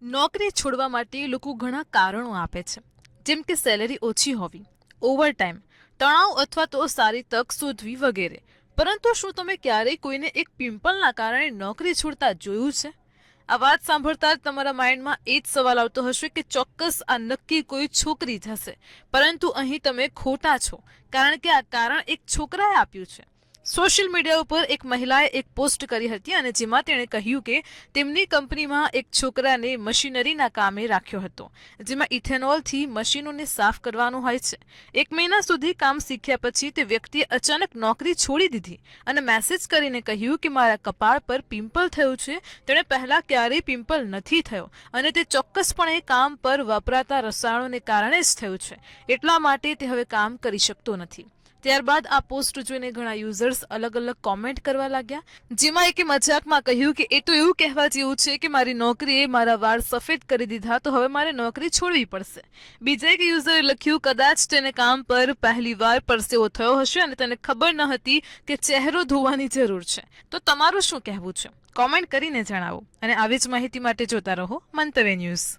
નોકરી છોડવા માટે લોકો ઘણા કારણો આપે છે, જેમ કે સેલેરી ઓછી હોવી, ઓવરટાઈમ, તણાવ અથવા તો સારી તક શોધવી વગેરે. પરંતુ શું તમે ક્યારેય કોઈને એક પિમ્પલના કારણે નોકરી છોડતા જોયું છે? આ વાત સાંભળતા જ તમારા માઇન્ડમાં એ જ સવાલ આવતો હશે કે ચોક્કસ આ નક્કી કોઈ છોકરી જ હશે. પરંતુ અહીં તમે ખોટા છો, કારણ કે આ કારણ એક છોકરાએ આપ્યું છે. સોશિયલ મીડિયા ઉપર એક મહિલાએ એક પોસ્ટ કરી હતી અને જેમાં તેણે કહ્યું કે તેમની કંપનીમાં એક છોકરાને મશીનરીના કામે રાખ્યો હતો, જેમાં ઇથેનોલથી મશીનોને સાફ કરવાનું હોય છે. 1 મહિના સુધી કામ શીખ્યા પછી તે વ્યક્તિએ અચાનક નોકરી છોડી દીધી અને મેસેજ કરીને કહ્યું કે મારા કપાળ પર પિમ્પલ થયું છે. તેણે પહેલાં ક્યારેય પિમ્પલ નથી થયો અને તે ચોક્કસપણે કામ પર વપરાતા રસાયણોને કારણે જ થયું છે. એટલા માટે તે હવે કામ કરી શકતો નથી. ત્યારબાદ આ પોસ્ટ જોઈને ઘણા યુઝર્સ અલગ અલગ કોમેન્ટ કરવા લાગ્યા, જેમાં એકે મજાકમાં કહ્યું કે એ તો એવું કહેવા જેવું છે કે મારી નોકરીએ મારા વાળ સફેદ કરી દીધા, તો હવે મારે નોકરી છોડવી પડશે. બીજા એક યુઝરે લખ્યું કદાચ તેને કામ પર પહેલી વાર પરસેવો થયો હશે અને તેને ખબર ન હતી કે ચહેરો ધોવાની જરૂર છે. તો તમારું શું કહેવું છે? કોમેન્ટ કરીને જણાવો અને આવી જ માહિતી માટે જોતા રહો મંતવ્ય ન્યૂઝ.